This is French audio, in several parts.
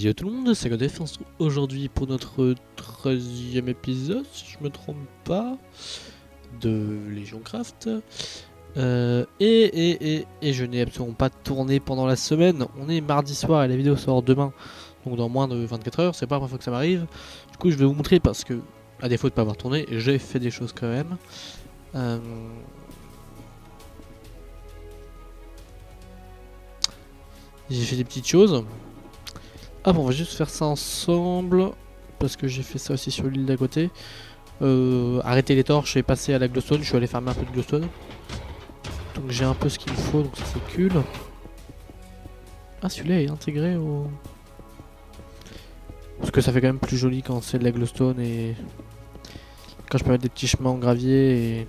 Yo tout le monde, c'est Godef, on se retrouve aujourd'hui pour notre 13e épisode, si je me trompe pas, de Légion Craft. Et je n'ai absolument pas tourné pendant la semaine, on est mardi soir et la vidéo sort demain, donc dans moins de 24 heures, c'est pas la première fois que ça m'arrive. Du coup je vais vous montrer parce que, à défaut de pas avoir tourné, j'ai fait des choses quand même. J'ai fait des petites choses. Hop, on va juste faire ça ensemble parce que j'ai fait ça aussi sur l'île d'à côté. Arrêter les torches et passer à la glowstone. Je suis allé farmer un peu de glowstone. Donc j'ai un peu ce qu'il me faut, donc ça c'est cool. Ah, celui-là est intégré au... Parce que ça fait quand même plus joli quand c'est de la glowstone et... Quand je peux mettre des petits chemins en gravier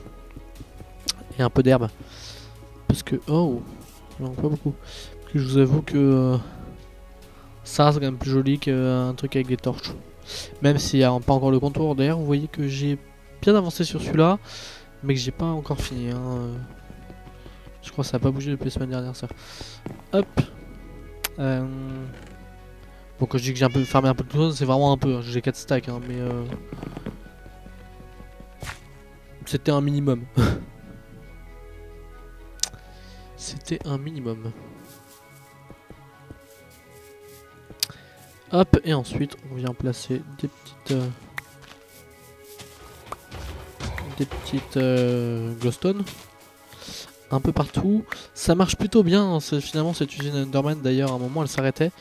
et un peu d'herbe. Parce que... Oh, non, pas beaucoup. Parce que je vous avoue que... Ça c'est quand même plus joli qu'un truc avec des torches. Même s'il n'y a pas encore le contour. D'ailleurs vous voyez que j'ai bien avancé sur celui-là. Mais que j'ai pas encore fini hein. Je crois que ça n'a pas bougé depuis la semaine dernière ça. Hop. Bon quand je dis que j'ai un peu farmé un peu de choses, c'est vraiment un peu. Hein. J'ai 4 stacks hein, mais c'était un minimum. C'était un minimum. Hop, et ensuite on vient placer des petites glowstone un peu partout. Ça marche plutôt bien, hein. Finalement cette usine Enderman d'ailleurs à un moment elle s'arrêtait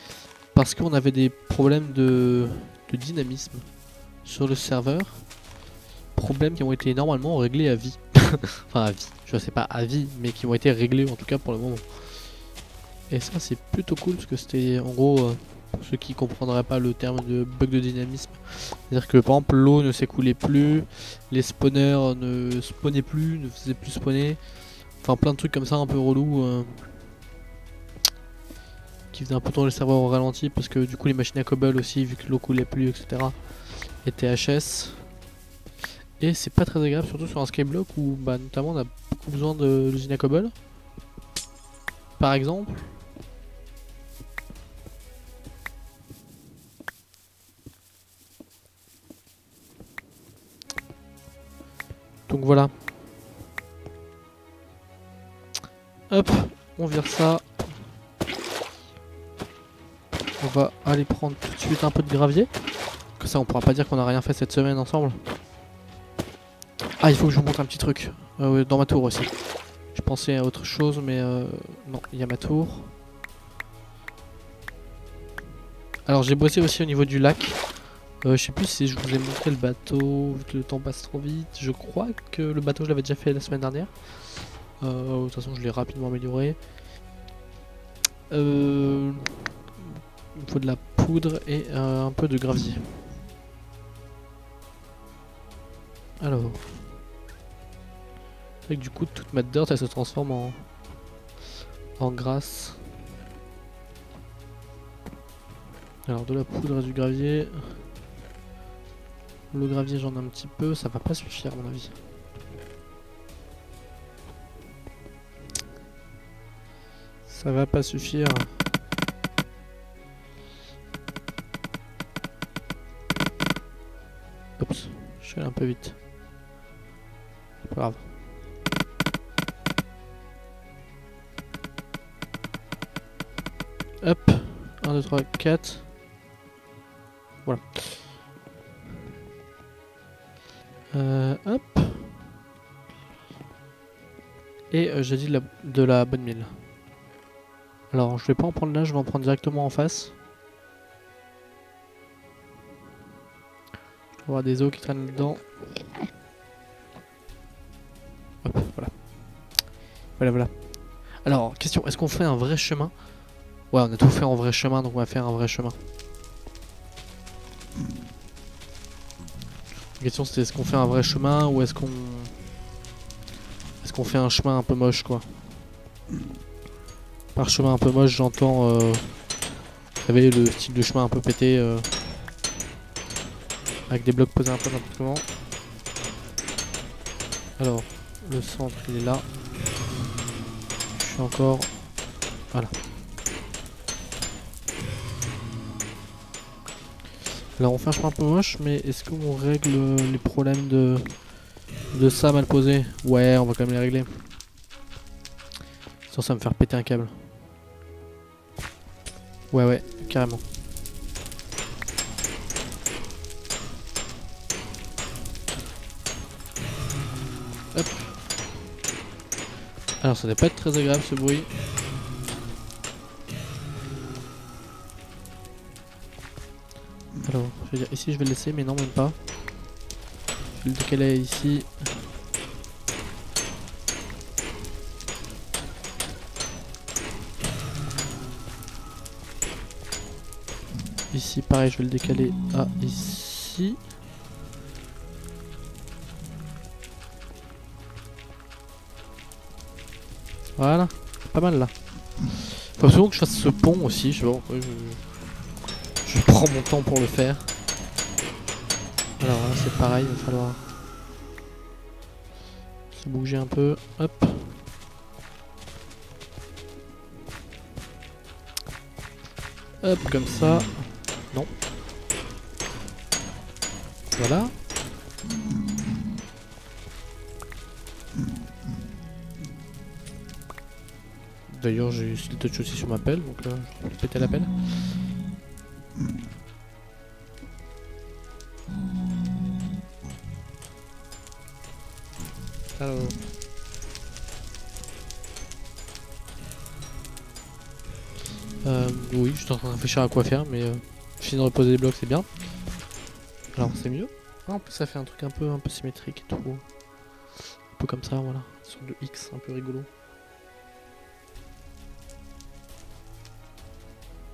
parce qu'on avait des problèmes de dynamisme sur le serveur. Problèmes qui ont été normalement réglés à vie. Enfin à vie, je sais pas à vie, mais qui ont été réglés en tout cas pour le moment. Et ça c'est plutôt cool parce que c'était en gros... Pour ceux qui ne comprendraient pas le terme de bug de dynamisme, c'est-à-dire que par exemple l'eau ne s'écoulait plus, les spawners ne spawnaient plus, ne faisaient plus spawner, enfin plein de trucs comme ça un peu relou qui faisaient un peu tourner le serveur au ralenti parce que du coup les machines à cobble aussi, vu que l'eau coulait plus, etc., étaient HS. Et c'est pas très agréable, surtout sur un skyblock où bah, notamment on a beaucoup besoin de l'usine à cobble. Par exemple. Donc voilà. Hop, on vire ça. On va aller prendre tout de suite un peu de gravier. Comme ça on pourra pas dire qu'on a rien fait cette semaine ensemble. Ah, il faut que je vous montre un petit truc. Dans ma tour aussi. Je pensais à autre chose mais non, il y a ma tour. Alors j'ai bossé aussi au niveau du lac. Je sais plus si je vous ai montré le bateau, vu que le temps passe trop vite. Je crois que le bateau je l'avais déjà fait la semaine dernière. De toute façon je l'ai rapidement amélioré. Il me faut de la poudre et un peu de gravier. Alors. Et du coup toute ma dirt elle se transforme en grasse. Alors de la poudre et du gravier. Le gravier j'en ai un petit peu, ça va pas suffire à mon avis. Ça va pas suffire. Oups, je suis allé un peu vite. C'est pas grave. Hop, 1, 2, 3, 4. Voilà. Hop. Et j'ai dit de la bonne mine. Alors je vais pas en prendre là, je vais en prendre directement en face. On va avoir des os qui traînent dedans. Hop, voilà. Voilà. Alors, question, est-ce qu'on fait un vrai chemin? Ouais, on a tout fait en vrai chemin, donc on va faire un vrai chemin. La question c'était est-ce qu'on fait un vrai chemin ou est-ce qu'on fait un chemin un peu moche quoi. Par chemin un peu moche j'entends vous savez le style de chemin un peu pété avec des blocs posés un peu n'importe comment. Alors le centre il est là. Je suis encore... Voilà. Là on fait un chemin un peu moche, mais est-ce qu'on règle les problèmes de ça mal posé? Ouais, on va quand même les régler. Sinon ça va me faire péter un câble. Ouais, carrément. Hop. Alors ça ne va pas être très agréable ce bruit. Alors, je vais dire ici je vais le laisser, mais non même pas. Je vais le décaler ici. Ici pareil, je vais le décaler à ici. Voilà, pas mal là. Faut absolument que je fasse ce pont aussi, je sais pas pourquoi je prends mon temps pour le faire. Alors là c'est pareil, il va falloir se bouger un peu, hop. Hop, comme ça. Non. Voilà. D'ailleurs j'ai eu le touch aussi sur ma pelle, donc je vais péter la pelle. Alors... oui, je suis en train de réfléchir à quoi faire, mais je finis de reposer les blocs, c'est bien. Alors c'est mieux. Ah, en plus ça fait un truc un peu symétrique et tout. Un peu comme ça, voilà. Une sorte de X, un peu rigolo.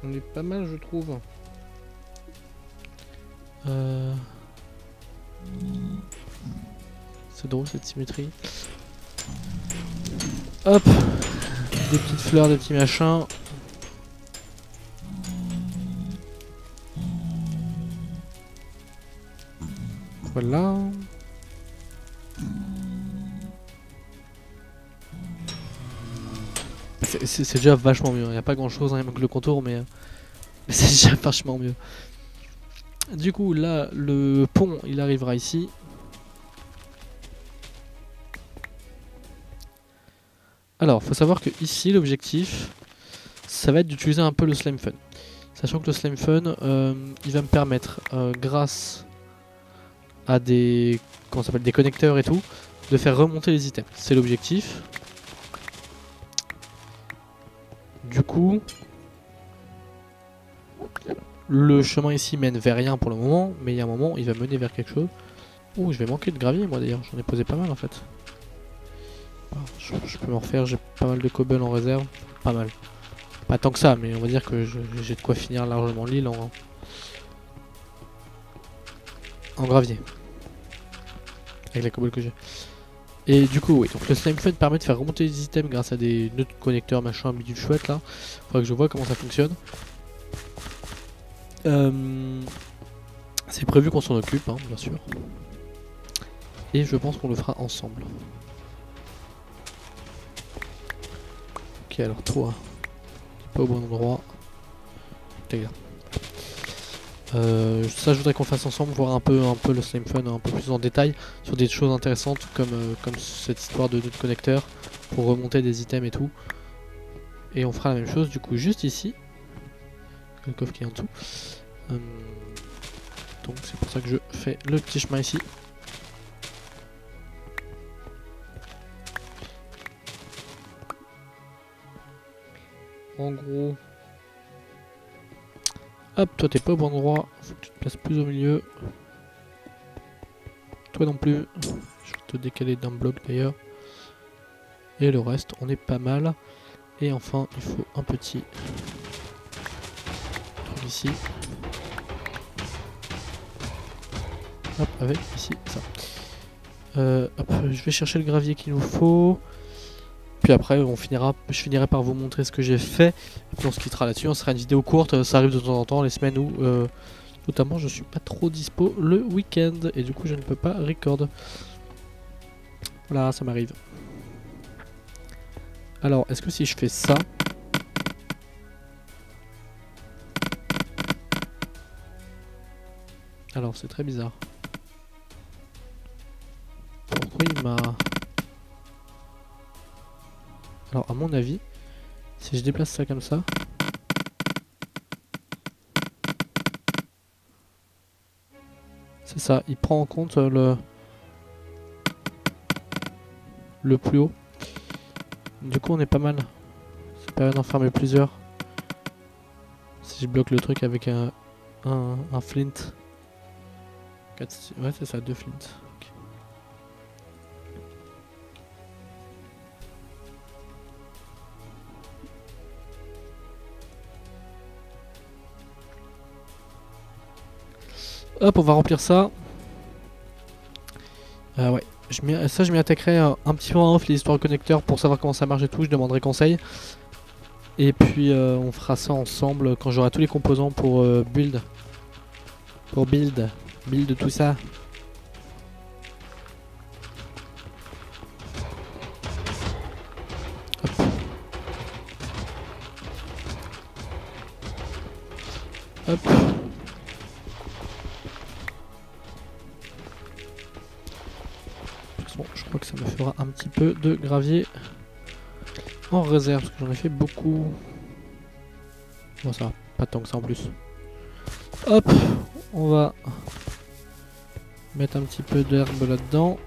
On est pas mal, je trouve. C'est drôle cette symétrie. Hop, des petites fleurs, des petits machins. Voilà. C'est déjà vachement mieux. Il n'y a pas grand chose, hein, il manque le contour, mais c'est déjà vachement mieux. Du coup, là, le pont, il arrivera ici. Alors, faut savoir que ici, l'objectif, ça va être d'utiliser un peu le Slime Fun. Sachant que le Slime Fun, il va me permettre, grâce à des, comment ça s'appelle, des connecteurs et tout, de faire remonter les items. C'est l'objectif. Du coup, le chemin ici mène vers rien pour le moment, mais il y a un moment, il va mener vers quelque chose. Ouh, je vais manquer de gravier moi d'ailleurs, j'en ai posé pas mal en fait. Je peux en refaire, j'ai pas mal de cobble en réserve, pas mal. Pas tant que ça, mais on va dire que j'ai de quoi finir largement l'île en gravier. Avec la cobble que j'ai. Et du coup, oui, donc le Slime Fun permet de faire remonter les items grâce à des nœuds de connecteurs, machin, bidule chouette là. Faudrait que je vois comment ça fonctionne. C'est prévu qu'on s'en occupe, hein, bien sûr. Et je pense qu'on le fera ensemble. Ok, alors toi, t'es pas au bon endroit. T'es là. Ça je voudrais qu'on fasse ensemble, voir un peu le Slime Fun un peu plus en détail sur des choses intéressantes comme cette histoire de connecteurs pour remonter des items et tout. Et on fera la même chose du coup juste ici. Le coffre qui est en dessous. Donc c'est pour ça que je fais le petit chemin ici. En gros... Hop, toi t'es pas au bon endroit, faut que tu te places plus au milieu. Toi non plus. Je vais te décaler d'un bloc d'ailleurs. Et le reste, on est pas mal. Et enfin, il faut un petit truc ici. Hop, avec ici, ça. Hop, je vais chercher le gravier qu'il nous faut. Puis après, je finirai par vous montrer ce que j'ai fait. Et puis on se quittera là-dessus. On sera une vidéo courte. Ça arrive de temps en temps, les semaines où, notamment, je suis pas trop dispo le week-end. Et du coup, je ne peux pas record. Voilà, ça m'arrive. Alors, est-ce que si je fais ça... Alors c'est très bizarre. Pourquoi il m'a... Alors à mon avis, si je déplace ça comme ça... C'est ça, il prend en compte le plus haut. Du coup on est pas mal. Ça permet d'en fermer plusieurs. Si je bloque le truc avec un flint. 4, ouais c'est ça, 2 flint. Okay. Hop, on va remplir ça. Ouais, ça je m'y attaquerai un petit peu en off, les histoires connecteurs, pour savoir comment ça marche et tout, je demanderai conseil. Et puis on fera ça ensemble quand j'aurai tous les composants pour build. Pour build tout ça. Hop. Hop. Bon, je crois que ça me fera un petit peu de gravier en réserve, parce que j'en ai fait beaucoup. Bon ça va, pas tant que ça en plus. Hop, on va mettre un petit peu d'herbe là-dedans.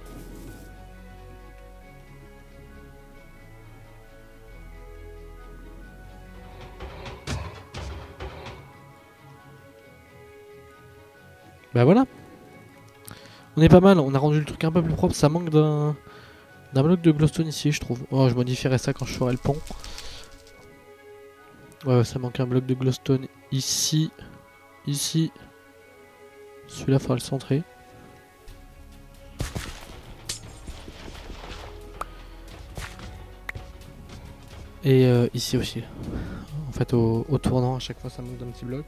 Bah voilà. On est pas mal, on a rendu le truc un peu plus propre, ça manque d'un bloc de glowstone ici je trouve. Oh je modifierai ça quand je ferai le pont. Ouais ça manque un bloc de glowstone ici. Ici. Celui-là faudra le centrer. Et ici aussi. En fait au tournant à chaque fois ça manque d'un petit bloc.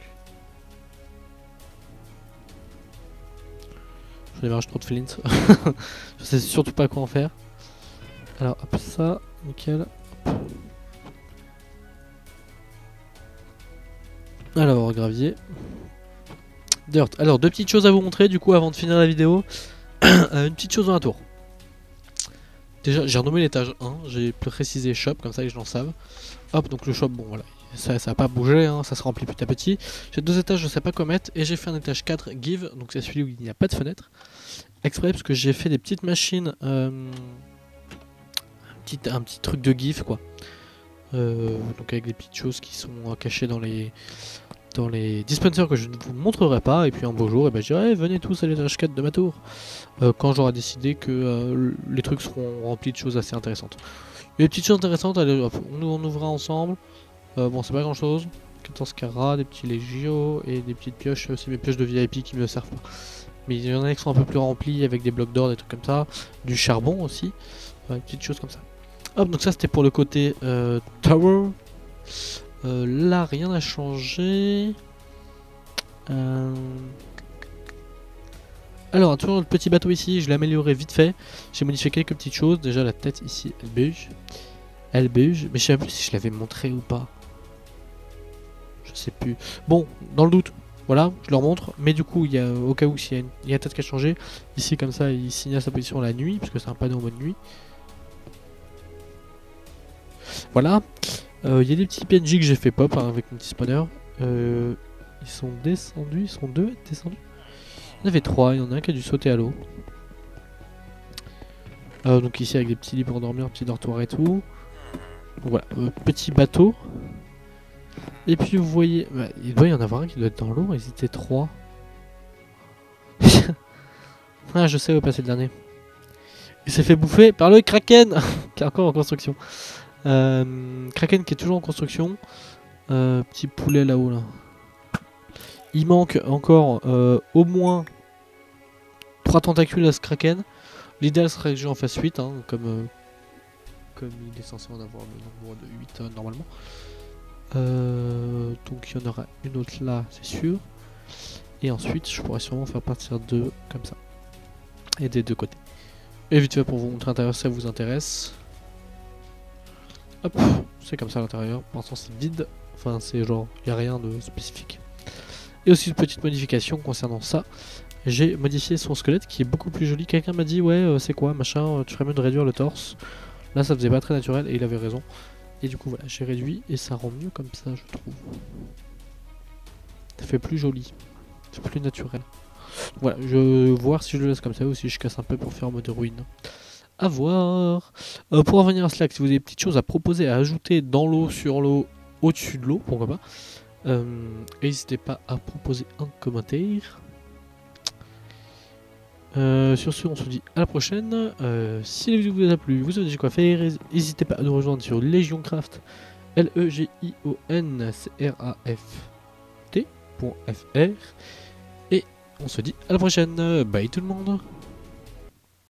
Je démarre trop de flint. Je sais surtout pas quoi en faire. Alors hop ça, nickel. Hop. Alors gravier. Dirt. Alors deux petites choses à vous montrer du coup avant de finir la vidéo. Une petite chose dans la tour. Déjà j'ai renommé l'étage 1, j'ai précisé shop comme ça que je l'en savent. Hop donc le shop bon voilà. Ça n'a pas bougé, hein, ça se remplit petit à petit. J'ai 2 étages, je sais pas quoi mettre. Et j'ai fait un étage 4 give, donc c'est celui où il n'y a pas de fenêtre. Exprès parce que j'ai fait des petites machines. Un petit truc de give quoi. Donc avec des petites choses qui sont cachées dans les dispensers que je ne vous montrerai pas. Et puis un beau jour, et ben, je dirai venez tous à l'étage 4 de ma tour. Quand j'aurai décidé que les trucs seront remplis de choses assez intéressantes. Et les petites choses intéressantes, allez, on ouvrira ensemble. Bon c'est pas grand chose, 14 carats, des petits légios et des petites pioches, c'est mes pioches de VIP qui me servent pas. Mais il y en a qui sont un peu plus remplis avec des blocs d'or, des trucs comme ça, du charbon aussi, des petites choses comme ça. Hop donc ça c'était pour le côté tower. Là rien n'a changé. Alors toujours le petit bateau ici, je l'ai amélioré vite fait, j'ai modifié quelques petites choses, déjà la tête ici elle bouge. Elle bouge, mais je sais plus si je l'avais montré ou pas. Je sais plus. Bon, dans le doute, voilà, je leur montre. Mais du coup, il y a au cas où s'il y a une tête qui a changé. Ici, comme ça, il signale sa position la nuit, parce que c'est un panneau en mode nuit. Voilà. Il y a des petits PNJ que j'ai fait pop hein, avec mon petit spawner. Ils sont descendus, ils sont 2 descendus. Il y en avait 3, il y en a un qui a dû sauter à l'eau. Donc ici avec des petits lits pour dormir, petit dortoir et tout. Voilà, petit bateau. Et puis vous voyez, bah, il doit y en avoir un qui doit être dans l'eau, ils étaient 3. Ah je sais où est passé le dernier. Il s'est fait bouffer par le Kraken qui est encore en construction. Kraken qui est toujours en construction. Petit poulet là-haut là. Il manque encore au moins 3 tentacules à ce Kraken. L'idéal serait que je en fasse 8 hein, comme il est censé en avoir le nombre de 8 normalement. Donc il y en aura une autre là, c'est sûr. Et ensuite, je pourrais sûrement faire partir 2 comme ça. Et des deux côtés. Et vite fait pour vous montrer l'intérieur si ça vous intéresse. Hop, c'est comme ça à l'intérieur. Pour l'instant, c'est vide. Enfin, c'est genre, il n'y a rien de spécifique. Et aussi une petite modification concernant ça. J'ai modifié son squelette qui est beaucoup plus joli. Quelqu'un m'a dit ouais c'est quoi machin, tu ferais mieux de réduire le torse. Là ça faisait pas très naturel et il avait raison. Et du coup voilà, j'ai réduit et ça rend mieux comme ça je trouve. Ça fait plus joli, c'est plus naturel. Voilà, je vais voir si je le laisse comme ça ou si je casse un peu pour faire en mode ruine. À voir. Pour revenir à Slack, si vous avez des petites choses à proposer, à ajouter dans l'eau, sur l'eau, au-dessus de l'eau, pourquoi pas. N'hésitez pas à proposer un commentaire. Sur ce, on se dit à la prochaine. Si la vidéo vous a plu, vous savez déjà quoi faire. N'hésitez pas à nous rejoindre sur Legioncraft, LEGIONCRAFT.fr. Et on se dit à la prochaine. Bye tout le monde.